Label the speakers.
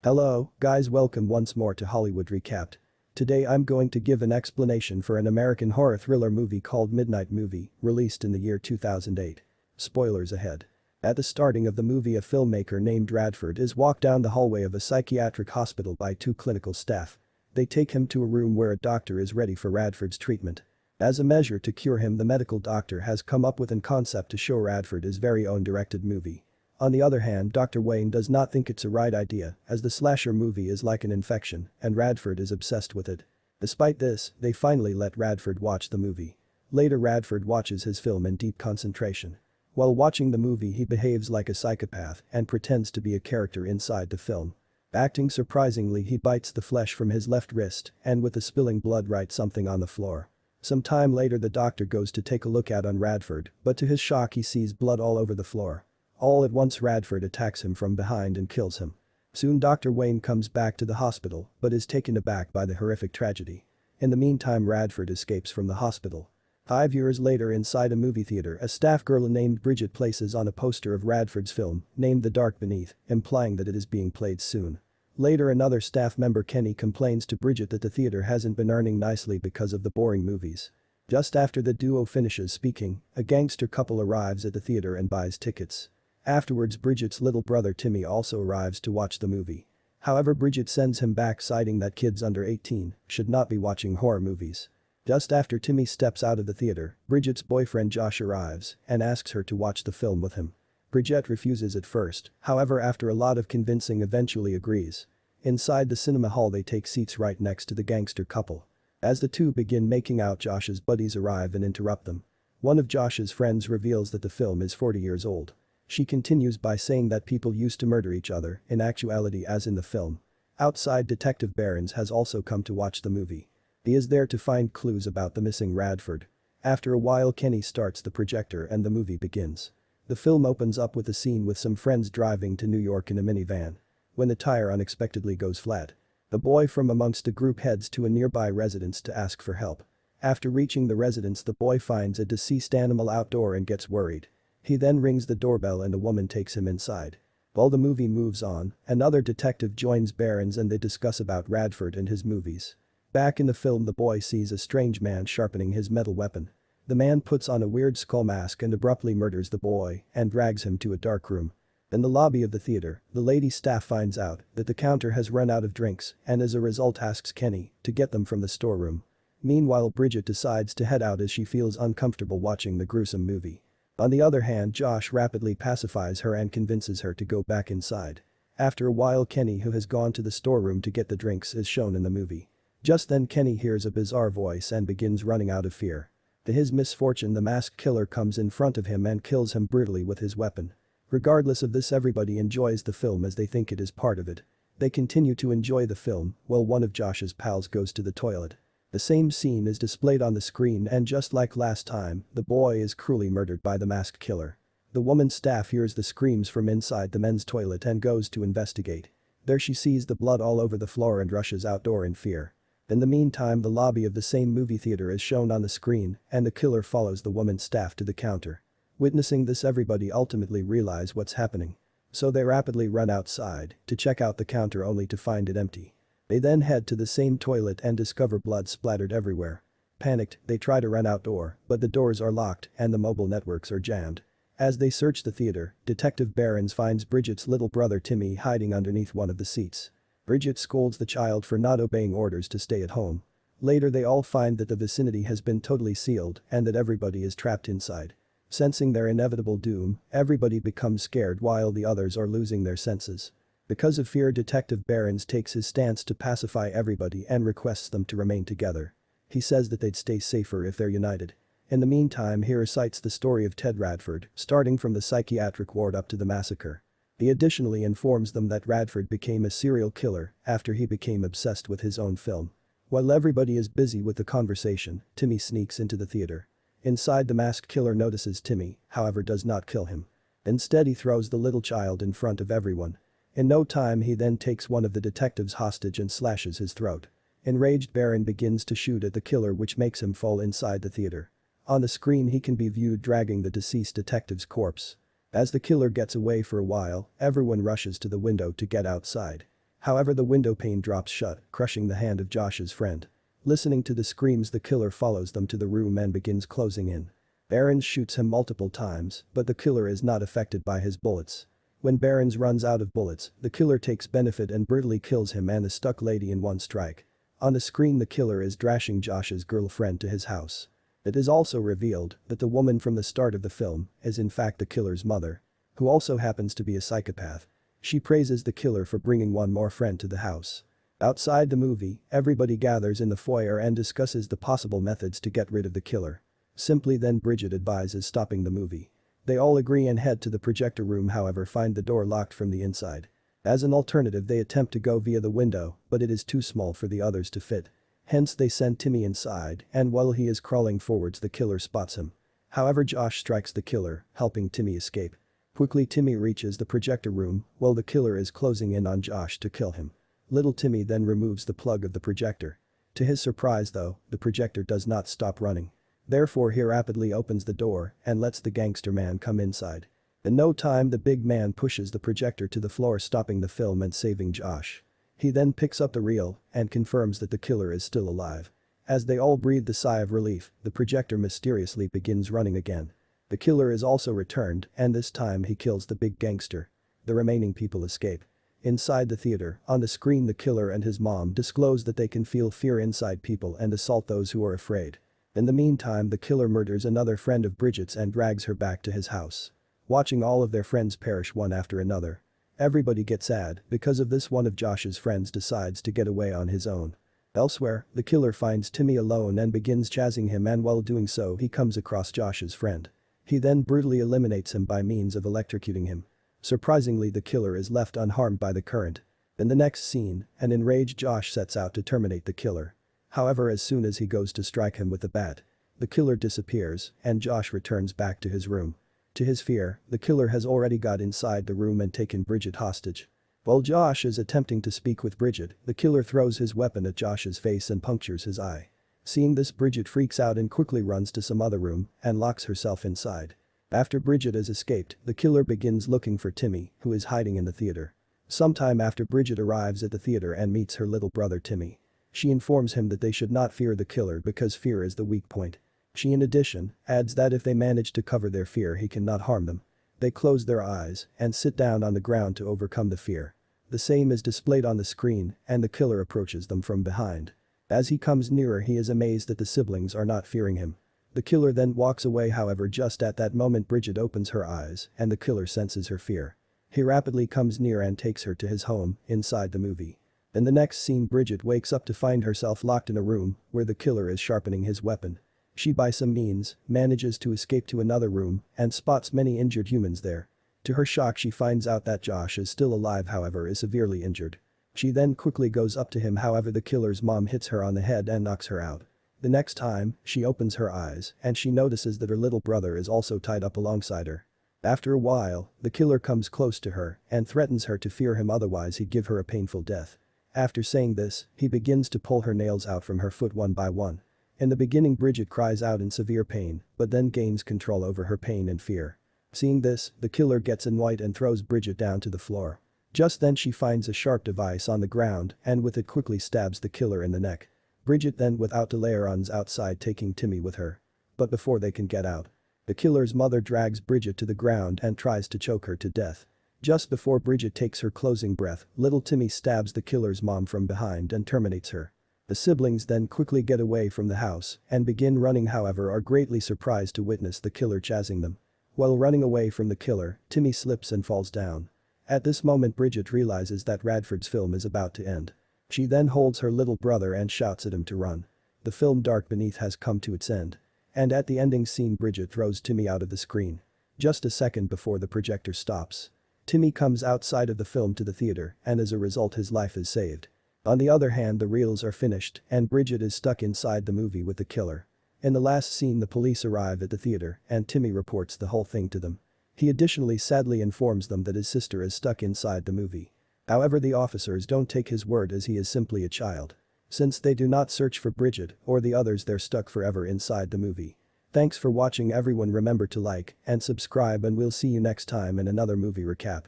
Speaker 1: Hello, guys, welcome once more to Hollywood Recapped. Today I'm going to give an explanation for an American horror thriller movie called Midnight Movie, released in the year 2008. Spoilers ahead. At the starting of the movie, a filmmaker named Radford is walked down the hallway of a psychiatric hospital by two clinical staff. They take him to a room where a doctor is ready for Radford's treatment. As a measure to cure him, the medical doctor has come up with a concept to show Radford his very own directed movie. On the other hand, Dr. Wayne does not think it's a right idea, as the slasher movie is like an infection, and Radford is obsessed with it. Despite this, they finally let Radford watch the movie. Later, Radford watches his film in deep concentration. While watching the movie, he behaves like a psychopath and pretends to be a character inside the film. Acting surprisingly, he bites the flesh from his left wrist and with the spilling blood writes something on the floor. Some time later, the doctor goes to take a look at on Radford, but to his shock he sees blood all over the floor. All at once, Radford attacks him from behind and kills him. Soon Dr. Wayne comes back to the hospital but is taken aback by the horrific tragedy. In the meantime, Radford escapes from the hospital. 5 years later, inside a movie theater, a staff girl named Bridget places on a poster of Radford's film, named The Dark Beneath, implying that it is being played soon. Later, another staff member, Kenny, complains to Bridget that the theater hasn't been earning nicely because of the boring movies. Just after the duo finishes speaking, a gangster couple arrives at the theater and buys tickets. Afterwards, Bridget's little brother Timmy also arrives to watch the movie. However, Bridget sends him back, citing that kids under 18 should not be watching horror movies. Just after Timmy steps out of the theater, Bridget's boyfriend Josh arrives and asks her to watch the film with him. Bridget refuses at first, however after a lot of convincing eventually agrees. Inside the cinema hall, they take seats right next to the gangster couple. As the two begin making out, Josh's buddies arrive and interrupt them. One of Josh's friends reveals that the film is 40 years old. She continues by saying that people used to murder each other, in actuality as in the film. Outside, Detective Barons has also come to watch the movie. He is there to find clues about the missing Radford. After a while, Kenny starts the projector and the movie begins. The film opens up with a scene with some friends driving to New York in a minivan. When the tire unexpectedly goes flat, the boy from amongst the group heads to a nearby residence to ask for help. After reaching the residence, the boy finds a deceased animal outdoor and gets worried. He then rings the doorbell and a woman takes him inside. While the movie moves on, another detective joins Barons and they discuss about Radford and his movies. Back in the film, the boy sees a strange man sharpening his metal weapon. The man puts on a weird skull mask and abruptly murders the boy and drags him to a dark room. In the lobby of the theater, the lady staff finds out that the counter has run out of drinks and as a result asks Kenny to get them from the storeroom. Meanwhile, Bridget decides to head out as she feels uncomfortable watching the gruesome movie. On the other hand, Josh rapidly pacifies her and convinces her to go back inside. After a while, Kenny, who has gone to the storeroom to get the drinks, is shown in the movie. Just then, Kenny hears a bizarre voice and begins running out of fear. To his misfortune, the masked killer comes in front of him and kills him brutally with his weapon. Regardless of this, everybody enjoys the film as they think it is part of it. They continue to enjoy the film while one of Josh's pals goes to the toilet. The same scene is displayed on the screen and just like last time, the boy is cruelly murdered by the masked killer. The woman's staff hears the screams from inside the men's toilet and goes to investigate. There she sees the blood all over the floor and rushes outdoor in fear. In the meantime, the lobby of the same movie theater is shown on the screen and the killer follows the woman's staff to the counter. Witnessing this, everybody ultimately realize what's happening. So they rapidly run outside to check out the counter only to find it empty. They then head to the same toilet and discover blood splattered everywhere. Panicked, they try to run outdoor, but the doors are locked and the mobile networks are jammed. As they search the theater, Detective Barons finds Bridget's little brother Timmy hiding underneath one of the seats. Bridget scolds the child for not obeying orders to stay at home. Later, they all find that the vicinity has been totally sealed and that everybody is trapped inside. Sensing their inevitable doom, everybody becomes scared while the others are losing their senses. Because of fear, Detective Barons takes his stance to pacify everybody and requests them to remain together. He says that they'd stay safer if they're united. In the meantime, he recites the story of Ted Radford, starting from the psychiatric ward up to the massacre. He additionally informs them that Radford became a serial killer after he became obsessed with his own film. While everybody is busy with the conversation, Timmy sneaks into the theater. Inside, the masked killer notices Timmy, however does not kill him. Instead, he throws the little child in front of everyone. In no time, he then takes one of the detectives hostage and slashes his throat. Enraged, Baron begins to shoot at the killer, which makes him fall inside the theater. On the screen, he can be viewed dragging the deceased detective's corpse. As the killer gets away for a while, everyone rushes to the window to get outside. However, the window pane drops shut, crushing the hand of Josh's friend. Listening to the screams, the killer follows them to the room and begins closing in. Barons shoots him multiple times, but the killer is not affected by his bullets. When Barons runs out of bullets, the killer takes benefit and brutally kills him and the stuck lady in one strike. On the screen, the killer is drashing Josh's girlfriend to his house. It is also revealed that the woman from the start of the film is in fact the killer's mother, who also happens to be a psychopath. She praises the killer for bringing one more friend to the house. Outside the movie, everybody gathers in the foyer and discusses the possible methods to get rid of the killer. Simply then Bridget advises stopping the movie. They all agree and head to the projector room, however find the door locked from the inside. As an alternative, they attempt to go via the window, but it is too small for the others to fit. Hence they send Timmy inside, and while he is crawling forwards, the killer spots him. However, Josh strikes the killer, helping Timmy escape. Quickly Timmy reaches the projector room while the killer is closing in on Josh to kill him. Little Timmy then removes the plug of the projector. To his surprise though, the projector does not stop running. Therefore he rapidly opens the door and lets the gangster man come inside. In no time the big man pushes the projector to the floor, stopping the film and saving Josh. He then picks up the reel and confirms that the killer is still alive. As they all breathe a sigh of relief, the projector mysteriously begins running again. The killer is also returned and this time he kills the big gangster. The remaining people escape. Inside the theater, on the screen the killer and his mom disclose that they can feel fear inside people and assault those who are afraid. In the meantime, the killer murders another friend of Bridget's and drags her back to his house. Watching all of their friends perish one after another. Everybody gets sad. Because of this, one of Josh's friends decides to get away on his own. Elsewhere, the killer finds Timmy alone and begins chasing him, and while doing so he comes across Josh's friend. He then brutally eliminates him by means of electrocuting him. Surprisingly, the killer is left unharmed by the current. In the next scene, an enraged Josh sets out to terminate the killer. However, as soon as he goes to strike him with the bat, the killer disappears and Josh returns back to his room. To his fear, the killer has already got inside the room and taken Bridget hostage. While Josh is attempting to speak with Bridget, the killer throws his weapon at Josh's face and punctures his eye. Seeing this, Bridget freaks out and quickly runs to some other room and locks herself inside. After Bridget has escaped, the killer begins looking for Timmy, who is hiding in the theater. Sometime after, Bridget arrives at the theater and meets her little brother Timmy. She informs him that they should not fear the killer because fear is the weak point. She in addition adds that if they manage to cover their fear, he cannot harm them. They close their eyes and sit down on the ground to overcome the fear. The same is displayed on the screen and the killer approaches them from behind. As he comes nearer, he is amazed that the siblings are not fearing him. The killer then walks away. However, just at that moment Bridget opens her eyes and the killer senses her fear. He rapidly comes near and takes her to his home inside the movie. In the next scene, Bridget wakes up to find herself locked in a room where the killer is sharpening his weapon. She by some means manages to escape to another room and spots many injured humans there. To her shock, she finds out that Josh is still alive, however is severely injured. She then quickly goes up to him, however the killer's mom hits her on the head and knocks her out. The next time, she opens her eyes and she notices that her little brother is also tied up alongside her. After a while, the killer comes close to her and threatens her to fear him, otherwise he'd give her a painful death. After saying this, he begins to pull her nails out from her foot one by one. In the beginning, Bridget cries out in severe pain, but then gains control over her pain and fear. Seeing this, the killer gets annoyed and throws Bridget down to the floor. Just then she finds a sharp device on the ground and with it quickly stabs the killer in the neck. Bridget then without delay runs outside, taking Timmy with her. But before they can get out, the killer's mother drags Bridget to the ground and tries to choke her to death. Just before Bridget takes her closing breath, little Timmy stabs the killer's mom from behind and terminates her. The siblings then quickly get away from the house and begin running, however are greatly surprised to witness the killer chasing them. While running away from the killer, Timmy slips and falls down. At this moment, Bridget realizes that Radford's film is about to end. She then holds her little brother and shouts at him to run. The film Dark Beneath has come to its end. And at the ending scene, Bridget throws Timmy out of the screen. Just a second before the projector stops, Timmy comes outside of the film to the theater and as a result his life is saved. On the other hand, the reels are finished and Bridget is stuck inside the movie with the killer. In the last scene, the police arrive at the theater and Timmy reports the whole thing to them. He additionally sadly informs them that his sister is stuck inside the movie. However, the officers don't take his word as he is simply a child. Since they do not search for Bridget or the others, they're stuck forever inside the movie. Thanks for watching everyone, remember to like and subscribe and we'll see you next time in another movie recap.